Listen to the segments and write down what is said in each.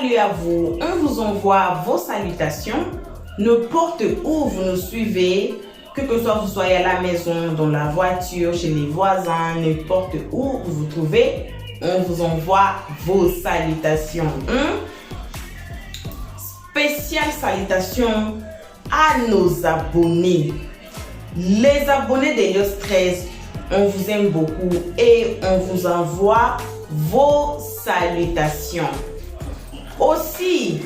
Salut à vous, on vous envoie vos salutations, n'importe où vous nous suivez, que soit vous soyez à la maison, dans la voiture, chez les voisins, n'importe où vous vous trouvez, on vous envoie vos salutations. Spéciale salutation à nos abonnés. Les abonnés d'Elios 13, on vous aime beaucoup et on vous envoie vos salutations. Aussi,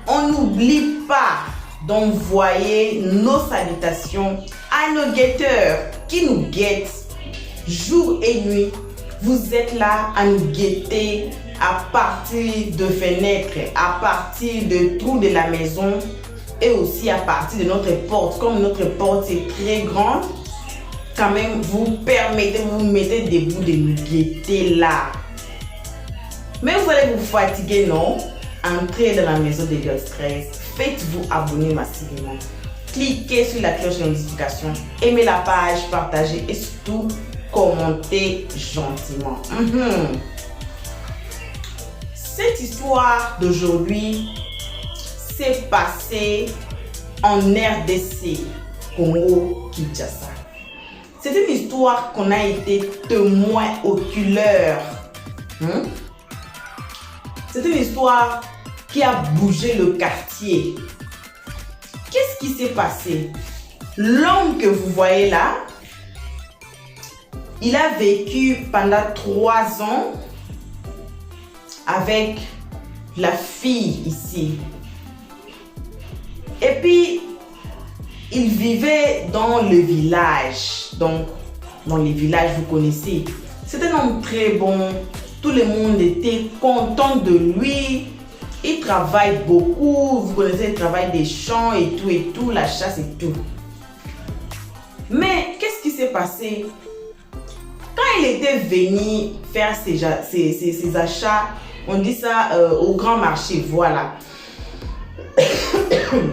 on n'oublie pas d'envoyer nos salutations à nos guetteurs qui nous guettent jour et nuit. Vous êtes là à nous guetter à partir de fenêtres, à partir de trous de la maison et aussi à partir de notre porte. Comme notre porte est très grande, quand même vous mettez debout de nous guetter là. Mais vous allez vous fatiguer, non? Entrez dans la maison d'Elios 13, faites-vous abonner massivement, cliquez sur la cloche de notification, aimez la page, partagez et surtout commentez gentiment. Cette histoire d'aujourd'hui s'est passée en RDC, Congo Kinshasa. C'est une histoire qu'on a été témoin oculaire. C'est une histoire qui a bougé le quartier. Qu'est-ce qui s'est passé? L'homme que vous voyez là, il a vécu pendant 3 ans avec la fille ici. Et puis, il vivait dans le village. Donc, dans les villages, vous connaissez. C'est un homme très bon. Tout le monde était content de lui. Il travaille beaucoup. Vous connaissez le travail des champs et tout, la chasse et tout. Mais qu'est-ce qui s'est passé? Quand il était venu faire ses achats, on dit ça au grand marché, voilà.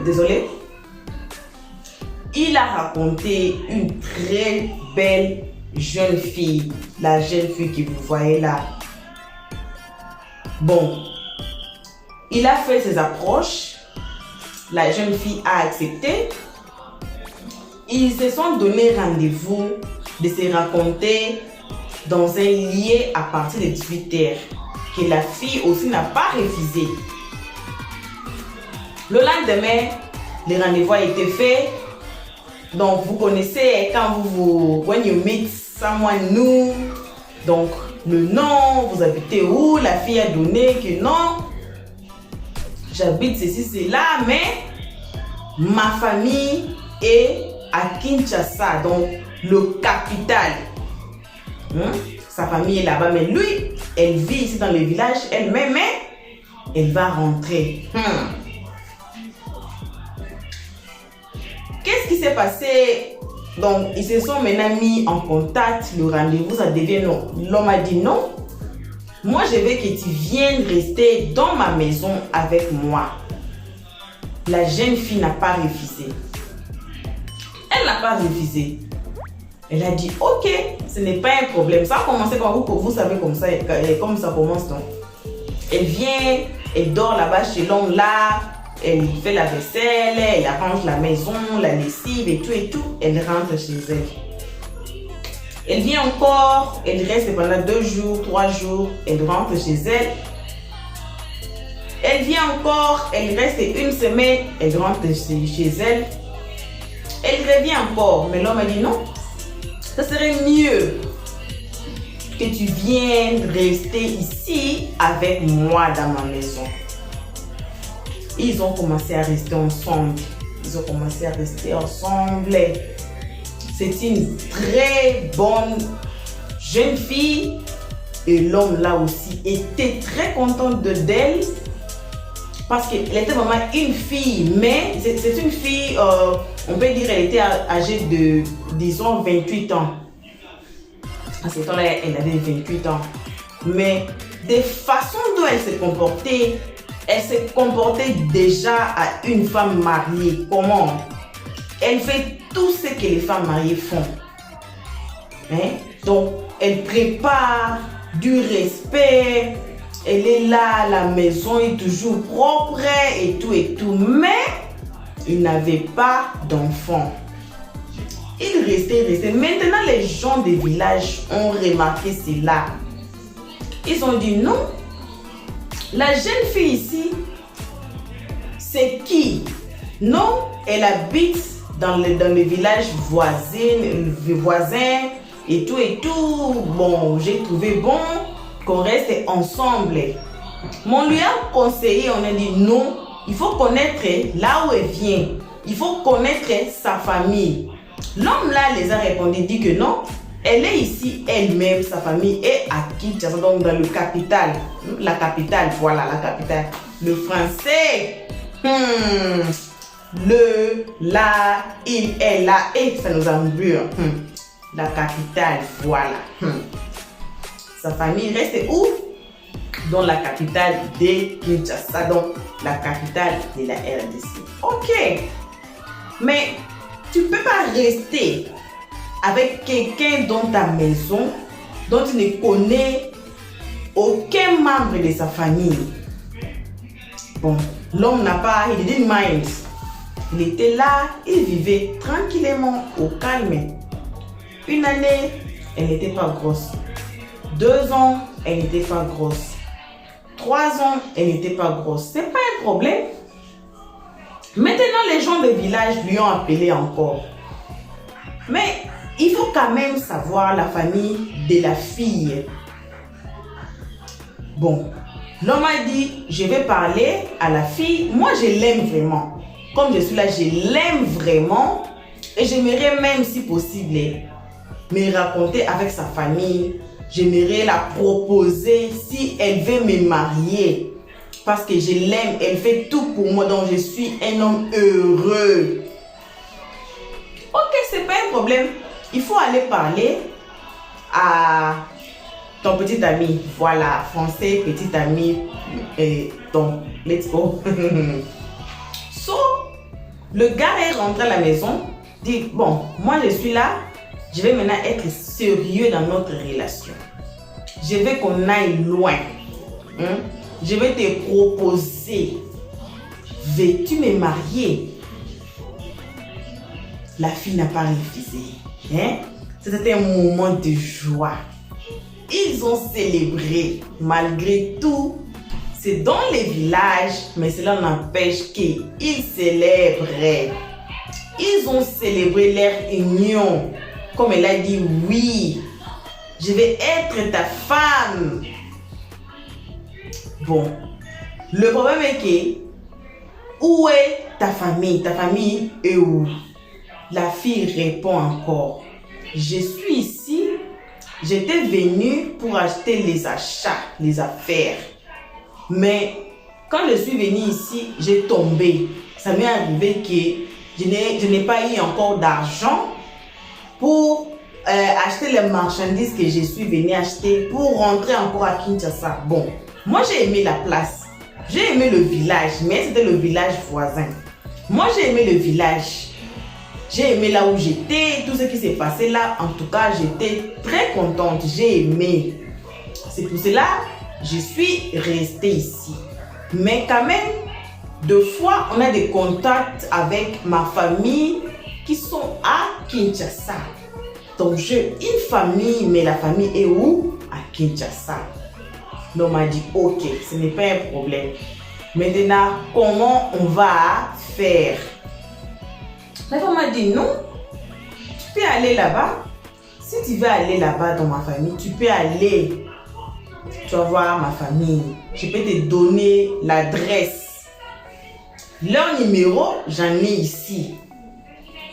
Désolé. Il a raconté une très belle jeune fille. La jeune fille que vous voyez là. Bon, il a fait ses approches, la jeune fille a accepté, ils se sont donné rendez-vous de se raconter dans un lieu à partir de 18h, que la fille aussi n'a pas refusé. Le lendemain, le rendez-vous a été fait, donc vous connaissez quand when you meet someone new, donc le nom, vous habitez où, la fille a donné que non, j'habite ceci, cela, mais ma famille est à Kinshasa, donc le capital. Sa famille est là-bas, mais lui, elle vit ici dans le village elle-même, mais elle va rentrer. Qu'est-ce qui s'est passé? Donc, ils se sont maintenant mis en contact, le rendez-vous, ça devient non. L'homme a dit non. Moi, je veux que tu viennes rester dans ma maison avec moi. La jeune fille n'a pas refusé. Elle n'a pas refusé. Elle a dit, ok, ce n'est pas un problème. Ça a commencé comme vous savez comme ça commence donc. Elle vient, elle dort là-bas chez l'homme là. Elle fait la vaisselle, elle arrange la maison, la lessive et tout. Elle rentre chez elle. Elle vient encore, elle reste pendant 2 jours, 3 jours, elle rentre chez elle. Elle vient encore, elle reste 1 semaine, elle rentre chez elle. Elle revient encore, mais l'homme a dit non. Ça serait mieux que tu viennes rester ici avec moi dans ma maison. Ils ont commencé à rester ensemble. C'est une très bonne jeune fille. Et l'homme là aussi était très content d'elle. Parce qu'elle était vraiment une fille. Mais c'est une fille, on peut dire qu'elle était âgée de, disons, 28 ans. À ce temps-là, elle avait 28 ans. Mais des façons dont elle se comportait déjà à une femme mariée. Comment? Elle fait tout ce que les femmes mariées font. Donc, elle prépare du respect. Elle est là, la maison est toujours propre et tout. Mais il n'avait pas d'enfant. Il restait. Maintenant, les gens des villages ont remarqué cela. Ils ont dit non. La jeune fille ici, c'est qui? Non, elle habite dans les villages voisins et tout. Bon, j'ai trouvé bon qu'on reste ensemble. Mais on lui a conseillé, on a dit non, il faut connaître là où elle vient. Il faut connaître sa famille. L'homme là les a répondu, dit que non, elle est ici elle-même, sa famille est à Kinshasa, donc dans le capital. La capitale, voilà la capitale. Le français, le, la, il, elle, la, et ça nous embure. La capitale, voilà. Sa famille reste où? Dans la capitale de Kinshasa, donc la capitale de la RDC. Ok, mais tu ne peux pas rester avec quelqu'un dans ta maison dont tu ne connais aucun membre de sa famille. Bon, l'homme n'a pas, il didn't mind. Il était là, il vivait tranquillement, au calme. Une année, elle n'était pas grosse. 2 ans, elle n'était pas grosse. 3 ans, elle n'était pas grosse. C'est pas un problème. Maintenant, les gens du village lui ont appelé encore. Mais il faut quand même savoir la famille de la fille. Bon, l'homme a dit, je vais parler à la fille. Moi, je l'aime vraiment. Comme je suis là, je l'aime vraiment. Et j'aimerais même, si possible, me raconter avec sa famille. J'aimerais la proposer si elle veut me marier. Parce que je l'aime, elle fait tout pour moi. Donc, je suis un homme heureux. Ok, c'est pas un problème. Il faut aller parler à ton petit ami. Voilà, français, petit ami. Donc, let's go. So, le gars est rentré à la maison. Dit, bon, moi je suis là. Je vais maintenant être sérieux dans notre relation. Je veux qu'on aille loin. Je vais te proposer. Veux-tu me marier? La fille n'a pas refusé. C'était un moment de joie. Ils ont célébré malgré tout. C'est dans les villages, mais cela n'empêche qu'ils célèbrent. Ils ont célébré leur union. Comme elle a dit, oui, je vais être ta femme. Bon, le problème est que, où est ta famille? Ta famille est où? La fille répond encore, je suis ici, j'étais venue pour acheter les achats, les affaires. Mais quand je suis venue ici, j'ai tombé. Ça m'est arrivé que je n'ai pas eu encore d'argent pour acheter les marchandises que je suis venue acheter pour rentrer encore à Kinshasa. Bon, moi j'ai aimé la place, j'ai aimé le village, mais c'était le village voisin. Moi j'ai aimé le village, j'ai aimé là où j'étais, tout ce qui s'est passé là. En tout cas, j'étais très contente, j'ai aimé. C'est pour cela que je suis restée ici. Mais quand même, deux fois, on a des contacts avec ma famille qui sont à Kinshasa. Donc, j'ai une famille, mais la famille est où? À Kinshasa. Donc, on m'a dit, ok, ce n'est pas un problème. Maintenant, comment on va faire? La femme m'a dit, non, tu peux aller là-bas. Si tu veux aller là-bas dans ma famille, tu peux aller. Tu vas voir ma famille. Je peux te donner l'adresse. Leur numéro, j'en ai ici.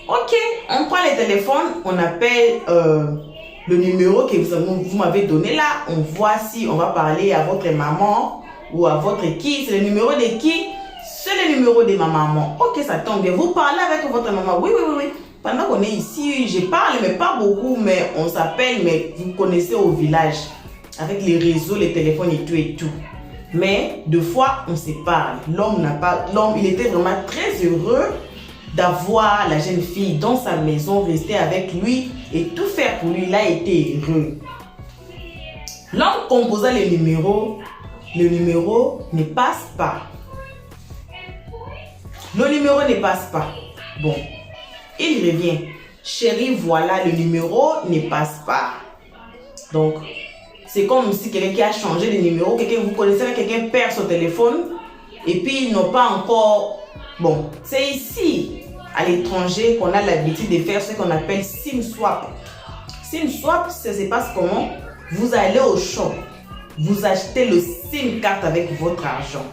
Ok, on prend le téléphone, on appelle le numéro que vous m'avez donné là. On voit si on va parler à votre maman ou à votre qui. C'est le numéro de qui? C'est le numéro de ma maman. Ok, ça tombe bien. Vous parlez avec votre maman. Oui. Pendant qu'on est ici, je parle, mais pas beaucoup, mais on s'appelle, mais vous connaissez au village. Avec les réseaux, les téléphones et tout. Mais deux fois, on se parle. L'homme, il était vraiment très heureux d'avoir la jeune fille dans sa maison, rester avec lui et tout faire pour lui. Il a été heureux. L'homme composa le numéro le numéro ne passe pas. Le numéro ne passe pas. Bon, il revient. Chérie, voilà, le numéro ne passe pas. Donc, c'est comme si quelqu'un qui a changé de numéro, vous connaissez, quelqu'un perd son téléphone et puis ils n'ont pas encore... Bon, c'est ici, à l'étranger, qu'on a l'habitude de faire ce qu'on appelle SIM swap. SIM swap, ça se passe comment? Vous allez au shop, vous achetez le SIM card avec votre argent.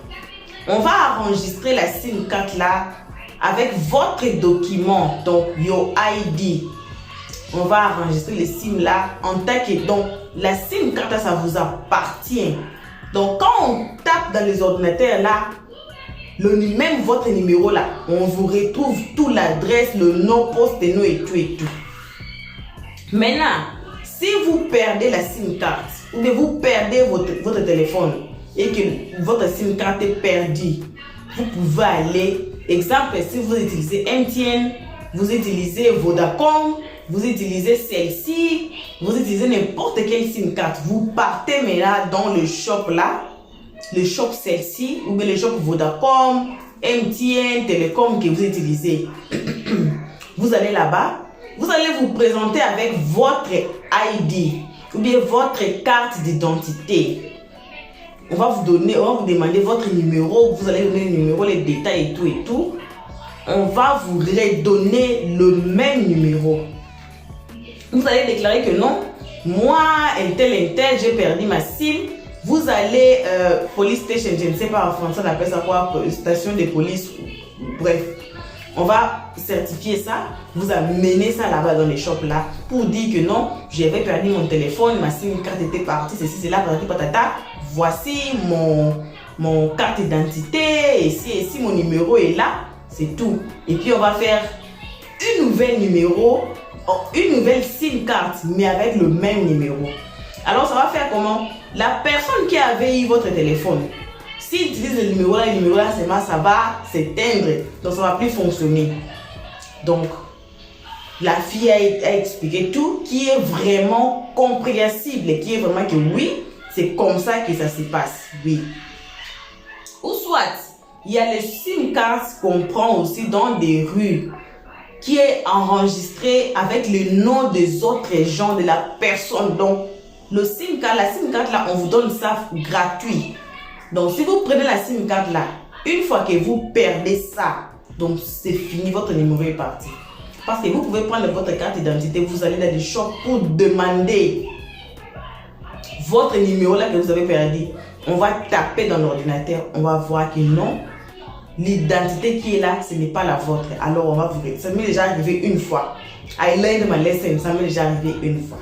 On va enregistrer la SIM card là avec votre document, donc your ID. On va enregistrer le SIM là en tant que... Donc, la SIM card là, ça vous appartient. Donc, quand on tape dans les ordinateurs là, même votre numéro là, on vous retrouve toute l'adresse, le nom, poste, nom et tout et tout. Maintenant, si vous perdez la SIM card ou que vous perdez votre téléphone et que votre SIM card est perdue, vous pouvez aller, exemple, si vous utilisez MTN, vous utilisez Vodacom, vous utilisez celle-ci, vous utilisez n'importe quelle SIM card, vous partez maintenant dans le shop là, le shop celle-ci, ou bien le shop Vodacom, MTN, Télécom que vous utilisez. Vous allez là-bas, vous allez vous présenter avec votre ID ou bien votre carte d'identité. On va vous demander votre numéro, vous allez donner le numéro, les détails et tout. On va vous redonner le même numéro. Vous allez déclarer que non, moi, tel, j'ai perdu ma SIM. Vous allez, police station, je ne sais pas en français, on appelle ça quoi, station de police, bref. On va certifier ça, vous amenez ça là-bas dans les shops là, pour dire que non, j'avais perdu mon téléphone, ma SIM carte était partie, ceci, c'est là, patata. Voici mon carte d'identité, ici, mon numéro est là, c'est tout. Et puis on va faire une nouvelle SIM card, mais avec le même numéro. Alors ça va faire comment? La personne qui avait eu votre téléphone, s'il utilise le numéro là, ça va s'éteindre, donc ça ne va plus fonctionner. Donc, la fille a expliqué tout qui est vraiment compréhensible, qui est vraiment que oui, c'est comme ça que ça se passe, oui. Ou soit, il y a les SIM cards qu'on prend aussi dans des rues, qui est enregistré avec le nom des autres gens de la personne. Donc, la SIM card là, on vous donne ça gratuit. Donc, si vous prenez la SIM card là, une fois que vous perdez ça, donc c'est fini, votre numéro est parti. Parce que vous pouvez prendre votre carte d'identité, vous allez dans des shops pour demander votre numéro là que vous avez perdu. On va taper dans l'ordinateur, on va voir que non, l'identité qui est là, ce n'est pas la vôtre. Alors, on va vous dire, ça m'est déjà arrivé une fois. I learned my lesson, ça m'est déjà arrivé une fois.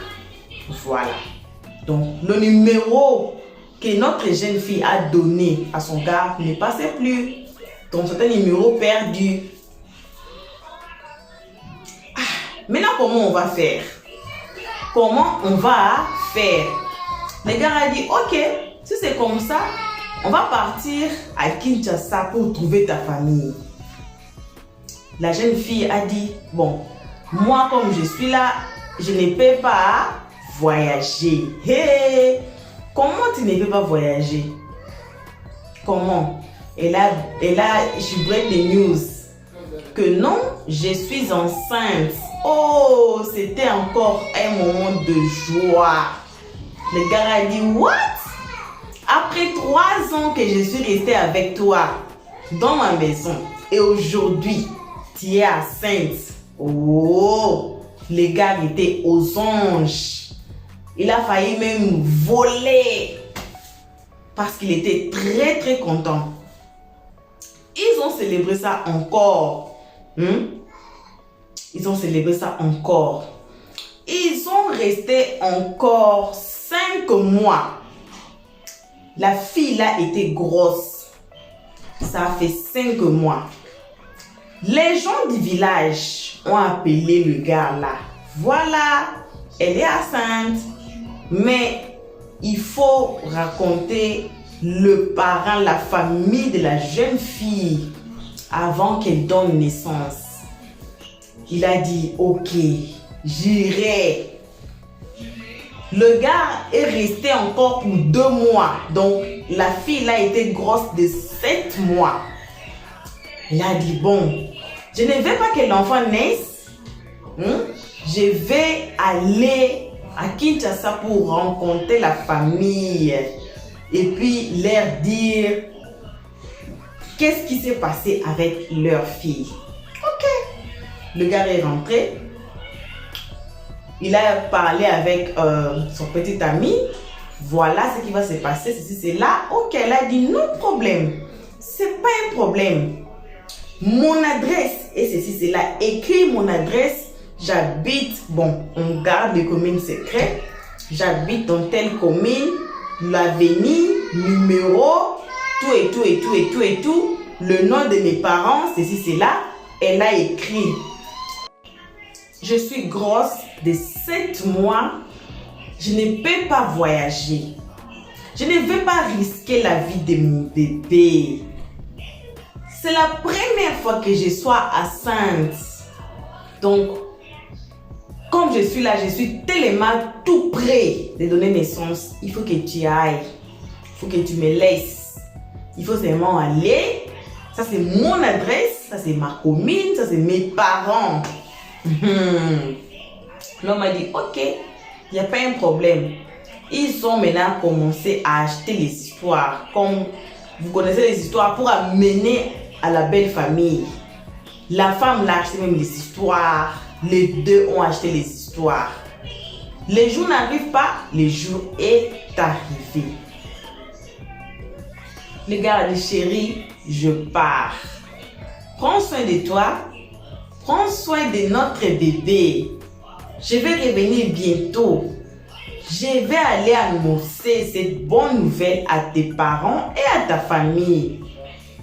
Voilà. Donc, le numéro que notre jeune fille a donné à son gars ne passait plus. Donc, c'est un numéro perdu. Maintenant, comment on va faire? Comment on va faire? Le gars a dit, ok, si c'est comme ça, on va partir à Kinshasa pour trouver ta famille. La jeune fille a dit, bon, moi comme je suis là, je ne peux pas voyager. Hey, comment tu ne peux pas voyager? Comment? Et là, je break the news. Que non, je suis enceinte. Oh, c'était encore un moment de joie. Le gars a dit, what? Après 3 ans que je suis restée avec toi dans ma maison et aujourd'hui, tu es enceinte. Oh, le gars était aux anges. Il a failli même voler parce qu'il était très très content. Ils ont célébré ça encore. Ils ont célébré ça encore. Ils ont resté encore 5 mois. La fille là était grosse. Ça a fait 5 mois. Les gens du village ont appelé le gars là. Voilà, elle est enceinte. Mais il faut raconter le parent, la famille de la jeune fille avant qu'elle donne naissance. Il a dit, ok, j'irai. Le gars est resté encore pour 2 mois. Donc, la fille là était grosse de 7 mois. Il a dit, bon, je ne veux pas que l'enfant naisse. Je vais aller à Kinshasa pour rencontrer la famille. Et puis, leur dire qu'est-ce qui s'est passé avec leur fille. Ok. Le gars est rentré. Il a parlé avec son petit ami. Voilà ce qui va se passer, ceci, c'est là. Ok, elle a dit non problème. C'est pas un problème. Mon adresse et ceci, c'est là. Écris mon adresse. J'habite, bon, on garde les communes secrètes. J'habite dans telle commune, l'avenue, numéro, tout et tout et tout et tout et tout. Le nom de mes parents, ceci, c'est là. Elle a écrit. Je suis grosse de 7 mois. Je ne peux pas voyager. Je ne veux pas risquer la vie de mon bébé. C'est la première fois que je sois enceinte. Donc, comme je suis là, je suis tellement tout près de donner naissance. Il faut que tu ailles. Il faut que tu me laisses. Il faut seulement aller. Ça, c'est mon adresse. Ça, c'est ma commune. Ça, c'est mes parents. L'homme a dit, ok, il n'y a pas un problème. Ils ont maintenant commencé à acheter les histoires. Comme vous connaissez les histoires pour amener à la belle famille. La femme l'a acheté même les histoires. Les deux ont acheté les histoires. Les jours n'arrivent pas, le jour est arrivé. Le gars a dit, chérie, je pars. Prends soin de toi. Prends soin de notre bébé. Je vais revenir bientôt. Je vais aller annoncer cette bonne nouvelle à tes parents et à ta famille.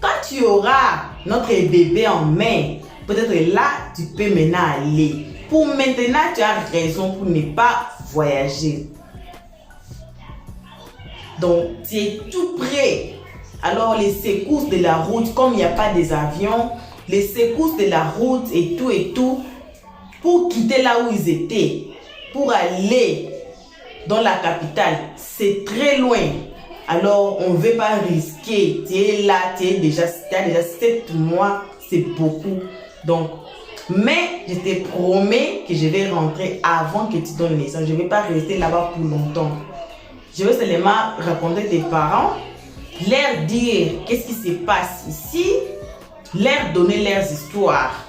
Quand tu auras notre bébé en main, peut-être là, tu peux maintenant aller. Pour maintenant, tu as raison pour ne pas voyager. Donc, tu es tout prêt. Alors, les secousses de la route, comme il n'y a pas des avions, les secousses de la route et tout, pour quitter là où ils étaient, pour aller dans la capitale, c'est très loin. Alors, on ne veut pas risquer. Tu es là, tu as déjà 7 mois, c'est beaucoup. Donc, mais je te promets que je vais rentrer avant que tu donnes naissance. Je ne vais pas rester là-bas pour longtemps. Je veux seulement raconter tes parents, leur dire qu'est-ce qui se passe ici, leur donner leurs histoires.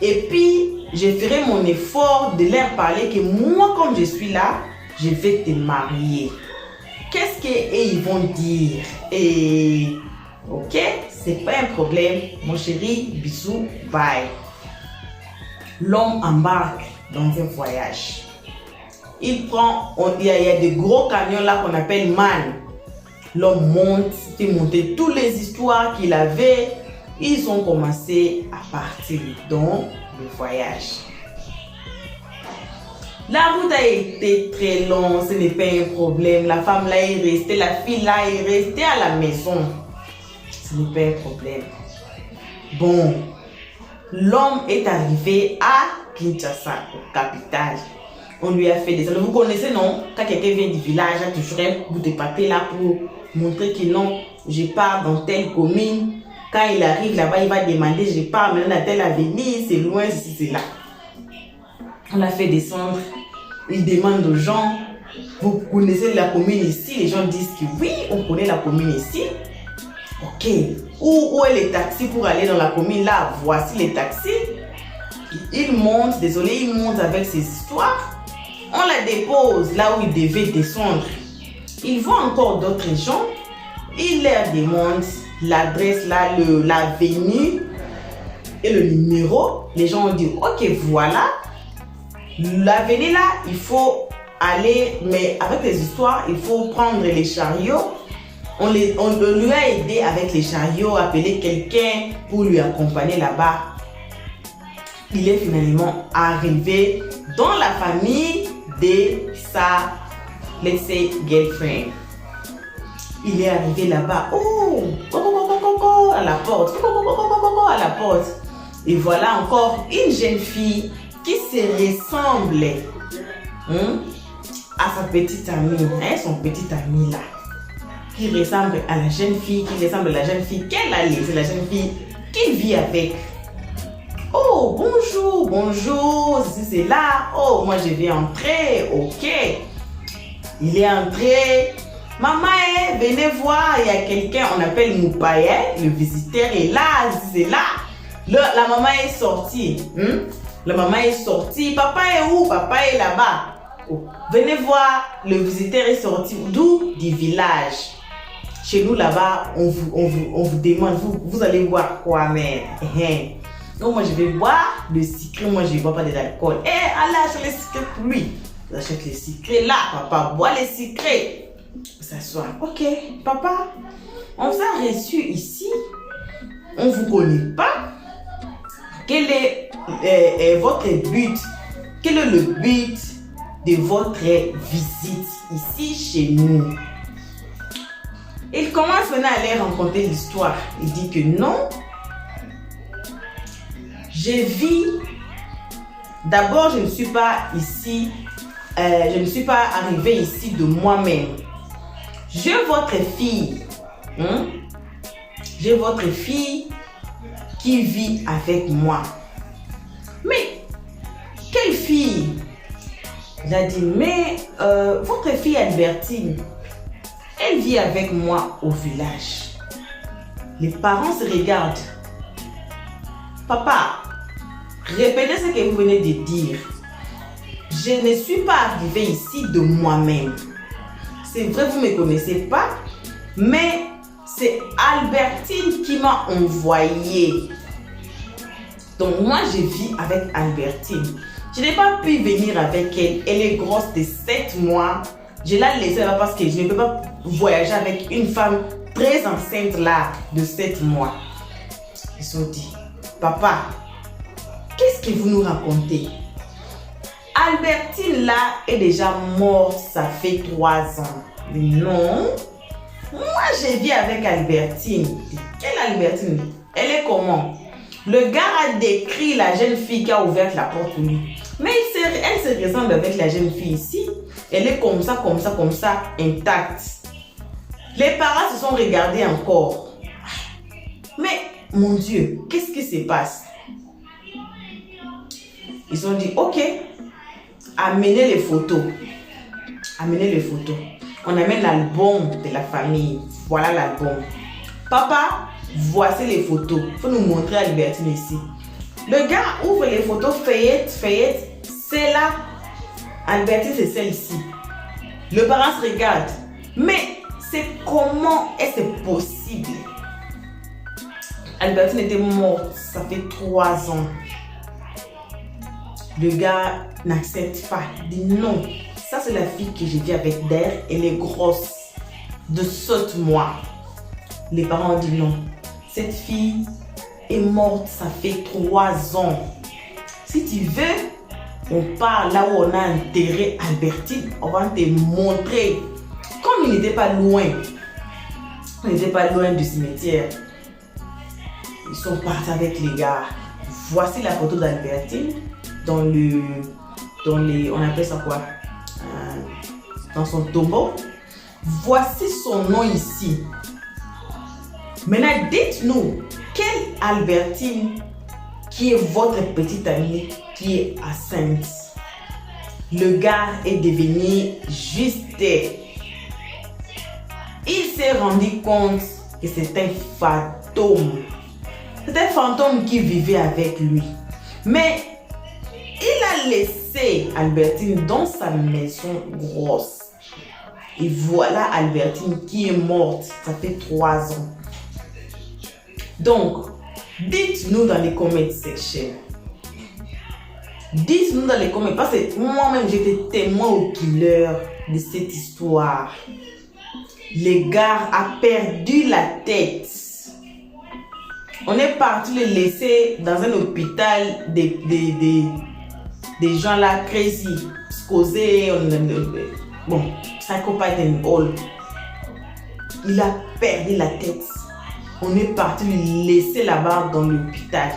Et puis, je ferai mon effort de leur parler que moi, comme je suis là, je vais te marier. Qu'est-ce qu'ils vont dire? Et ok, c'est pas un problème. Mon chéri, bisous, bye. L'homme embarque dans un voyage. Il prend, il y a des gros camions là qu'on appelle man. L'homme monte, il montait toutes les histoires qu'il avait. Ils ont commencé à partir dans le voyage. La route a été très longue, ce n'est pas un problème. La femme là est restée, la fille là est restée à la maison. Ce n'est pas un problème. Bon, l'homme est arrivé à Kinshasa, capitale. On lui a fait des... Vous connaissez, non? Quand quelqu'un vient du village, il y a toujours un bout de papier là pour montrer que non, je pars dans telle commune. Quand il arrive là-bas, il va demander, je pars maintenant dans telle avenue, c'est loin, c'est là. On l'a fait descendre. Il demande aux gens, vous connaissez la commune ici? Les gens disent que oui, on connaît la commune ici. Ok. Où est les taxis pour aller dans la commune? Là, voici les taxis. Il monte, désolé, il monte avec ses histoires. On la dépose là où il devait descendre. Il voit encore d'autres gens. Il leur demande l'adresse là, l'avenue et le numéro. Les gens ont dit, ok, voilà. L'avenue là, il faut aller, mais avec les histoires, il faut prendre les chariots. On lui a aidé avec les chariots, appeler quelqu'un pour lui accompagner là-bas. Il est finalement arrivé dans la famille de sa, let's say, girlfriend. Il est arrivé là-bas. Oh, à la porte. À la porte. Et voilà encore une jeune fille qui se ressemble. à sa petite amie, hein, son petit ami là, qui ressemble à la jeune fille, qu'elle a laissé, la jeune fille qu'il vit avec. Oh, bonjour, bonjour, c'est là. Oh, moi je vais entrer, ok. Il est entré. Maman, venez voir, il y a quelqu'un, on appelle Moupaye, le visiteur est là, c'est là. La maman est sortie. La maman est sortie. Papa est où? Papa est là-bas. Oh. Venez voir, le visiteur est sorti. D'où? Du village. Chez nous là-bas, on vous demande, vous allez boire quoi, mais donc moi je vais boire le sucré, moi je ne bois pas de l'alcool. Allez acheter les sucrés pour lui. J'achète les sucrés là, papa boit les sucrés. S'assoit. Ok, papa, on vous a reçu ici. On ne vous connaît pas. Quel est votre but? Quel est le but de votre visite ici chez nous? Il commence maintenant à aller raconter l'histoire. Il dit que non, je vis. D'abord, je ne suis pas ici. Je ne suis pas arrivée ici de moi-même. J'ai votre fille. J'ai votre fille qui vit avec moi. Mais, quelle fille? Il a dit, mais votre fille Albertine, elle vit avec moi au village. Les parents se regardent. Papa, répétez ce que vous venez de dire. Je ne suis pas arrivée ici de moi-même. C'est vrai, vous ne me connaissez pas, mais c'est Albertine qui m'a envoyé. Donc moi, je vis avec Albertine. Je n'ai pas pu venir avec elle. Elle est grosse de 7 mois. Je l'ai laissée là parce que je ne peux pas voyager avec une femme très enceinte là de 7 mois. Ils se sont dit, papa, qu'est-ce que vous nous racontez? Albertine là est déjà morte, ça fait 3 ans. Mais non, moi je vis avec Albertine. Quelle Albertine? Elle est comment? Le gars a décrit la jeune fille qui a ouvert la porte pour lui. Mais elle se ressemble avec la jeune fille ici. Elle est comme ça, intacte. Les parents se sont regardés encore. Mais, mon Dieu, qu'est-ce qui se passe? Ils ont dit, ok, amenez les photos. Amenez les photos. On amène l'album de la famille. Voilà l'album. Papa, voici les photos. Il faut nous montrer Albertine ici. Le gars ouvre les photos, feuillette. C'est là. Albertine, c'est celle-ci. Le parent se regarde. Mais c'est comment est-ce possible? Albertine était morte. Ça fait 3 ans. Le gars n'accepte pas. Il dit non. Ça, c'est la fille que je vis avec d'air. Elle est grosse. De 7 mois. Les parents ont dit non. Cette fille est morte. Ça fait 3 ans. Si tu veux, on part là où on a enterré Albertine. On va te montrer. Comme il n'était pas loin. On n'était pas loin du cimetière. Ils sont partis avec les gars. Voici la photo d'Albertine. On appelle ça quoi? Dans son tombeau. Voici son nom ici. Maintenant, dites-nous, quelle Albertine qui est votre petite amie qui est enceinte? Le gars est devenu juste. Il s'est rendu compte que c'est un fantôme. C'est un fantôme qui vivait avec lui. Mais il a laissé Albertine dans sa maison grosse. Et voilà Albertine qui est morte. Ça fait 3 ans. Donc, dites-nous dans les comment section. Dites-nous dans les commentaires. Parce que moi-même, j'étais témoin oculaire de cette histoire. Le gars a perdu la tête. On est parti le laisser dans un hôpital des gens là crazy, psychosés, bon, psychopathe and all. Il a perdu la tête. On est parti le laisser là-bas dans l'hôpital.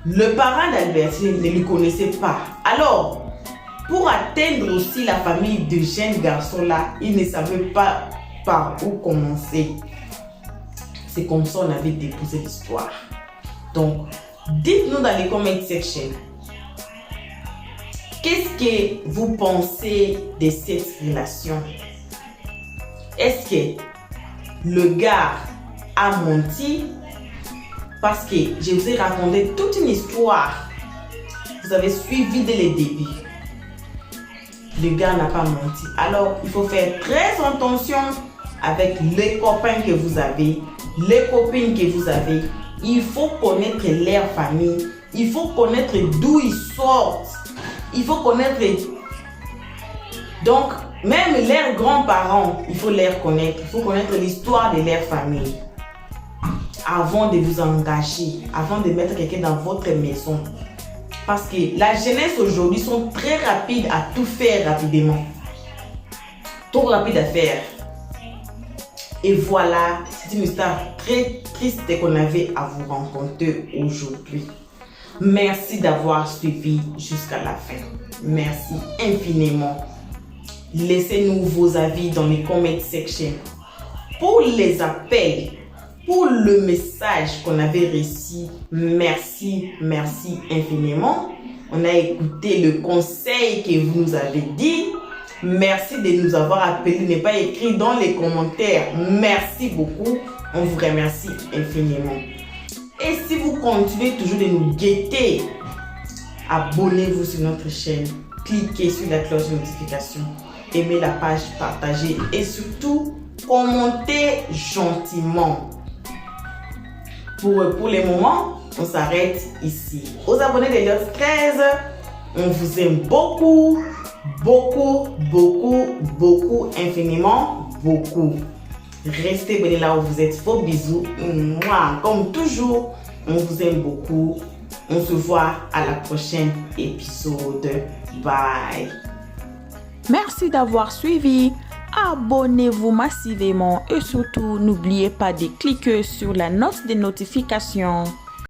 Le parent d'Albertine ne le connaissait pas. Alors, Pour atteindre aussi la famille de jeunes garçons-là, ils ne savaient pas par où commencer. C'est comme ça qu'on avait déposé l'histoire. Donc, dites-nous dans les comment section, qu'est-ce que vous pensez de cette relation? Est-ce que le gars a menti? Parce que je vous ai raconté toute une histoire. Vous avez suivi dès le début. Le gars n'a pas menti. Alors, il faut faire très attention avec les copains que vous avez, les copines que vous avez. Il faut connaître leur famille. Il faut connaître d'où ils sortent. Il faut connaître... Donc, même leurs grands-parents, il faut les connaître. Il faut connaître l'histoire de leur famille. Avant de vous engager, avant de mettre quelqu'un dans votre maison. Parce que la jeunesse aujourd'hui sont très rapides à tout faire rapidement. Trop rapide à faire. Et voilà, c'est une histoire très triste qu'on avait à vous rencontrer aujourd'hui. Merci d'avoir suivi jusqu'à la fin. Merci infiniment. Laissez-nous vos avis dans les comment section. Pour les appels, pour le message qu'on avait reçu, merci infiniment. On a écouté le conseil que vous nous avez dit. Merci de nous avoir appelés, n'est pas écrit dans les commentaires. Merci beaucoup. On vous remercie infiniment. Et si vous continuez toujours de nous guetter, abonnez-vous sur notre chaîne. Cliquez sur la cloche de notification. Aimez la page, partagez et surtout, commentez gentiment. Pour le moment, on s'arrête ici. Aux abonnés de Eliott 13, on vous aime beaucoup, infiniment, beaucoup. Restez bien là où vous êtes. Faux bisous. Moi, comme toujours, on vous aime beaucoup. On se voit à la prochaine épisode. Bye. Merci d'avoir suivi. Abonnez-vous massivement et surtout n'oubliez pas de cliquer sur la note de notification.